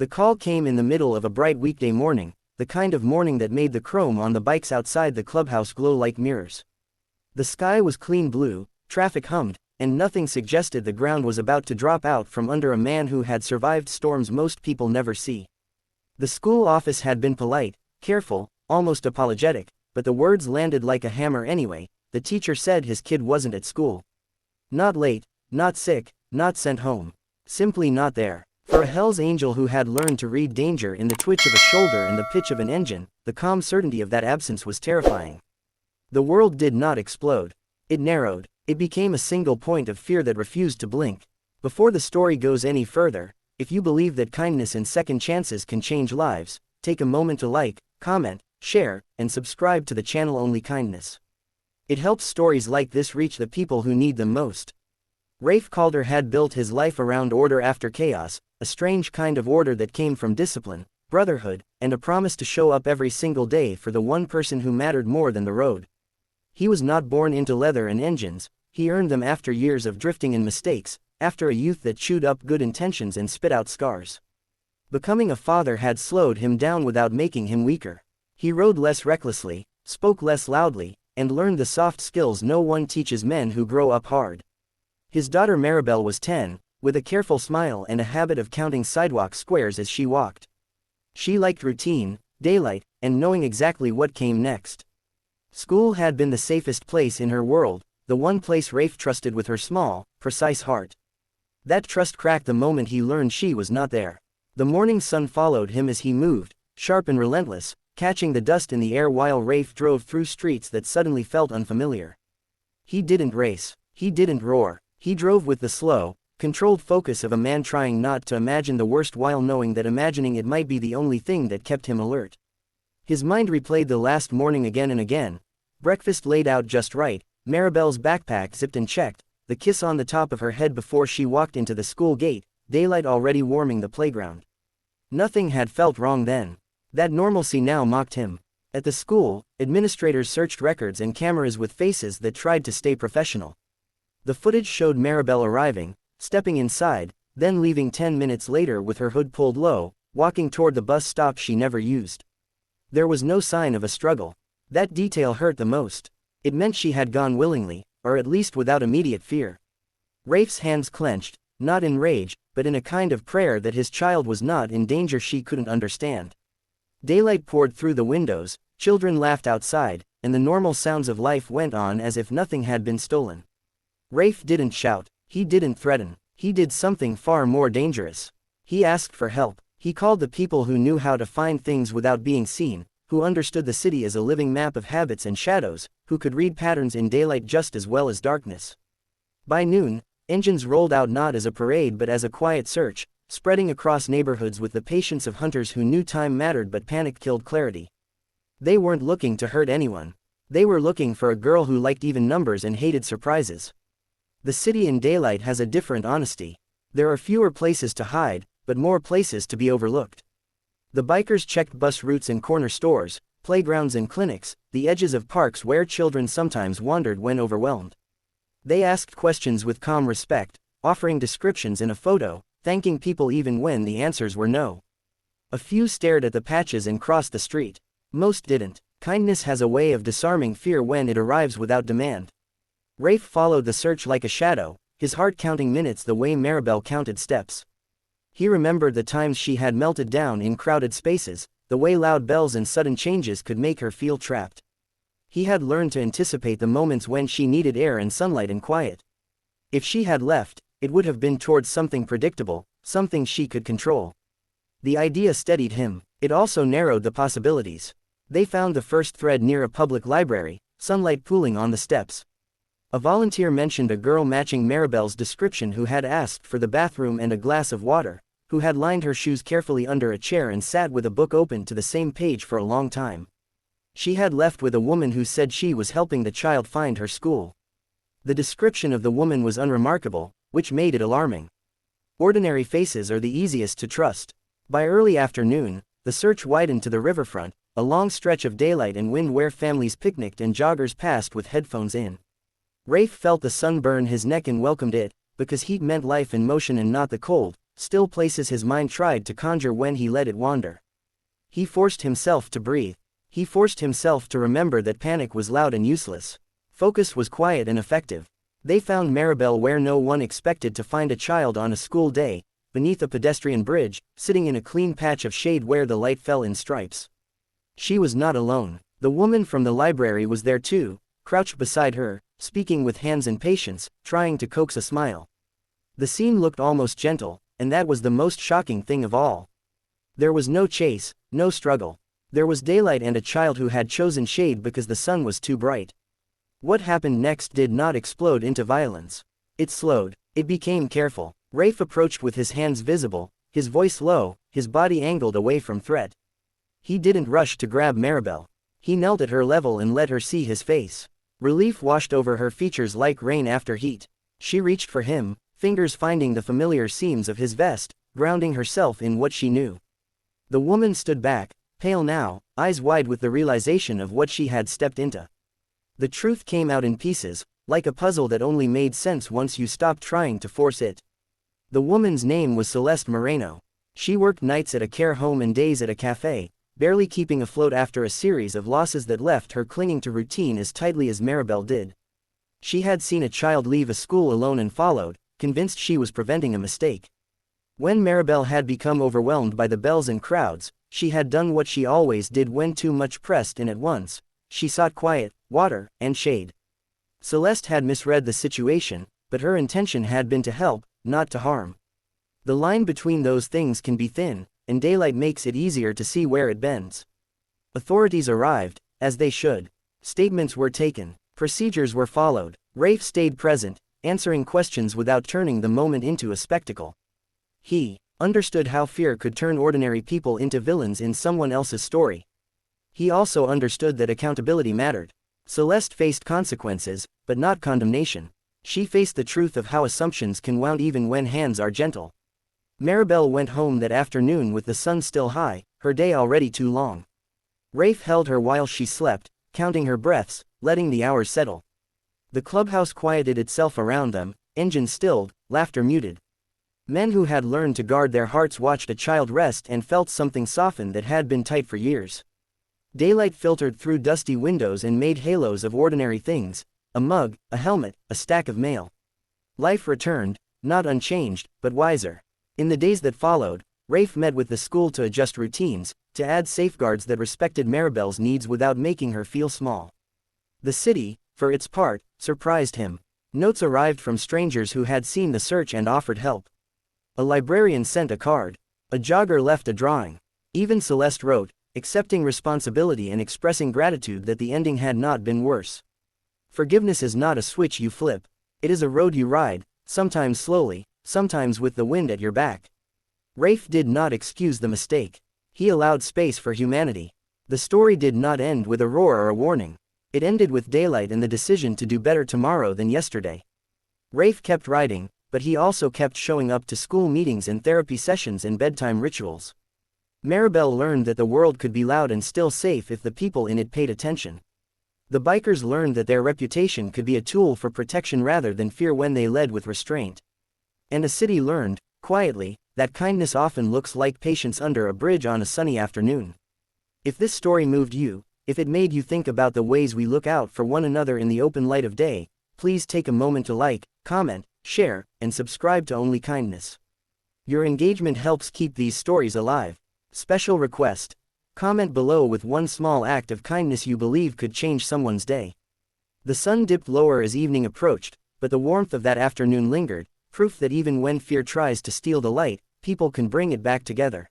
The call came in the middle of a bright weekday morning, the kind of morning that made the chrome on the bikes outside the clubhouse glow like mirrors. The sky was clean blue, traffic hummed, and nothing suggested the ground was about to drop out from under a man who had survived storms most people never see. The school office had been polite, careful, almost apologetic, but the words landed like a hammer anyway. The teacher said his kid wasn't at school. Not late, not sick, not sent home. Simply not there. For a Hell's Angel who had learned to read danger in the twitch of a shoulder and the pitch of an engine, the calm certainty of that absence was terrifying. The world did not explode. It narrowed. It became a single point of fear that refused to blink. Before the story goes any further, if you believe that kindness and second chances can change lives, take a moment to like, comment, share, and subscribe to the channel. Only kindness. It helps stories like this reach the people who need them most. Rafe Calder had built his life around order after chaos, a strange kind of order that came from discipline, brotherhood, and a promise to show up every single day for the one person who mattered more than the road. He was not born into leather and engines, he earned them after years of drifting and mistakes, after a youth that chewed up good intentions and spit out scars. Becoming a father had slowed him down without making him weaker. He rode less recklessly, spoke less loudly, and learned the soft skills no one teaches men who grow up hard. His daughter Maribel was 10, with a careful smile and a habit of counting sidewalk squares as she walked. She liked routine, daylight, and knowing exactly what came next. School had been the safest place in her world, the one place Rafe trusted with her small, precise heart. That trust cracked the moment he learned she was not there. The morning sun followed him as he moved, sharp and relentless, catching the dust in the air while Rafe drove through streets that suddenly felt unfamiliar. He didn't race. He didn't roar. He drove with the slow, controlled focus of a man trying not to imagine the worst while knowing that imagining it might be the only thing that kept him alert. His mind replayed the last morning again and again. Breakfast laid out just right, Maribel's backpack zipped and checked, the kiss on the top of her head before she walked into the school gate, daylight already warming the playground. Nothing had felt wrong then. That normalcy now mocked him. At the school, administrators searched records and cameras with faces that tried to stay professional. The footage showed Maribel arriving, stepping inside, then leaving 10 minutes later with her hood pulled low, walking toward the bus stop she never used. There was no sign of a struggle. That detail hurt the most. It meant she had gone willingly, or at least without immediate fear. Rafe's hands clenched, not in rage, but in a kind of prayer that his child was not in danger she couldn't understand. Daylight poured through the windows, children laughed outside, and the normal sounds of life went on as if nothing had been stolen. Rafe didn't shout, he didn't threaten, he did something far more dangerous. He asked for help. He called the people who knew how to find things without being seen, who understood the city as a living map of habits and shadows, who could read patterns in daylight just as well as darkness. By noon, engines rolled out not as a parade but as a quiet search, spreading across neighborhoods with the patience of hunters who knew time mattered but panic killed clarity. They weren't looking to hurt anyone. They were looking for a girl who liked even numbers and hated surprises. The city in daylight has a different honesty. There are fewer places to hide, but more places to be overlooked. The bikers checked bus routes and corner stores, playgrounds and clinics, the edges of parks where children sometimes wandered when overwhelmed. They asked questions with calm respect, offering descriptions in a photo, thanking people even when the answers were no. A few stared at the patches and crossed the street. Most didn't. Kindness has a way of disarming fear when it arrives without demand. Rafe followed the search like a shadow, his heart counting minutes the way Maribel counted steps. He remembered the times she had melted down in crowded spaces, the way loud bells and sudden changes could make her feel trapped. He had learned to anticipate the moments when she needed air and sunlight and quiet. If she had left, it would have been towards something predictable, something she could control. The idea steadied him. It also narrowed the possibilities. They found the first thread near a public library, sunlight pooling on the steps. A volunteer mentioned a girl matching Maribel's description who had asked for the bathroom and a glass of water, who had lined her shoes carefully under a chair and sat with a book open to the same page for a long time. She had left with a woman who said she was helping the child find her school. The description of the woman was unremarkable, which made it alarming. Ordinary faces are the easiest to trust. By early afternoon, the search widened to the riverfront, a long stretch of daylight and wind where families picnicked and joggers passed with headphones in. Rafe felt the sun burn his neck and welcomed it, because heat meant life and motion and not the cold, still places his mind tried to conjure when he let it wander. He forced himself to breathe. He forced himself to remember that panic was loud and useless. Focus was quiet and effective. They found Maribel where no one expected to find a child on a school day, beneath a pedestrian bridge, sitting in a clean patch of shade where the light fell in stripes. She was not alone. The woman from the library was there too, crouched beside her, speaking with hands in patience, trying to coax a smile. The scene looked almost gentle, and that was the most shocking thing of all. There was no chase, no struggle. There was daylight and a child who had chosen shade because the sun was too bright. What happened next did not explode into violence. It slowed. It became careful. Rafe approached with his hands visible, his voice low, his body angled away from threat. He didn't rush to grab Maribel. He knelt at her level and let her see his face. Relief washed over her features like rain after heat. She reached for him, fingers finding the familiar seams of his vest, grounding herself in what she knew. The woman stood back, pale now, eyes wide with the realization of what she had stepped into. The truth came out in pieces, like a puzzle that only made sense once you stopped trying to force it. The woman's name was Celeste Moreno. She worked nights at a care home and days at a cafe, barely keeping afloat after a series of losses that left her clinging to routine as tightly as Maribel did. She had seen a child leave a school alone and followed, convinced she was preventing a mistake. When Maribel had become overwhelmed by the bells and crowds, she had done what she always did when too much pressed in at once. She sought quiet, water, and shade. Celeste had misread the situation, but her intention had been to help, not to harm. The line between those things can be thin, and daylight makes it easier to see where it bends. Authorities arrived, as they should. Statements were taken. Procedures were followed. Rafe stayed present, answering questions without turning the moment into a spectacle. He understood how fear could turn ordinary people into villains in someone else's story. He also understood that accountability mattered. Celeste faced consequences, but not condemnation. She faced the truth of how assumptions can wound even when hands are gentle. Maribel went home that afternoon with the sun still high, her day already too long. Rafe held her while she slept, counting her breaths, letting the hours settle. The clubhouse quieted itself around them, engines stilled, laughter muted. Men who had learned to guard their hearts watched a child rest and felt something soften that had been tight for years. Daylight filtered through dusty windows and made halos of ordinary things, a mug, a helmet, a stack of mail. Life returned, not unchanged, but wiser. In the days that followed, Rafe met with the school to adjust routines, to add safeguards that respected Maribel's needs without making her feel small. The city, for its part, surprised him. Notes arrived from strangers who had seen the search and offered help. A librarian sent a card. A jogger left a drawing. Even Celeste wrote, accepting responsibility and expressing gratitude that the ending had not been worse. Forgiveness is not a switch you flip. It is a road you ride, sometimes slowly, sometimes with the wind at your back. Rafe did not excuse the mistake. He allowed space for humanity. The story did not end with a roar or a warning. It ended with daylight and the decision to do better tomorrow than yesterday. Rafe kept writing, but he also kept showing up to school meetings and therapy sessions and bedtime rituals. Maribel learned that the world could be loud and still safe if the people in it paid attention. The bikers learned that their reputation could be a tool for protection rather than fear when they led with restraint. And a city learned, quietly, that kindness often looks like patience under a bridge on a sunny afternoon. If this story moved you, if it made you think about the ways we look out for one another in the open light of day, please take a moment to like, comment, share, and subscribe to Only Kindness. Your engagement helps keep these stories alive. Special request. Comment below with one small act of kindness you believe could change someone's day. The sun dipped lower as evening approached, but the warmth of that afternoon lingered, proof that even when fear tries to steal the light, people can bring it back together.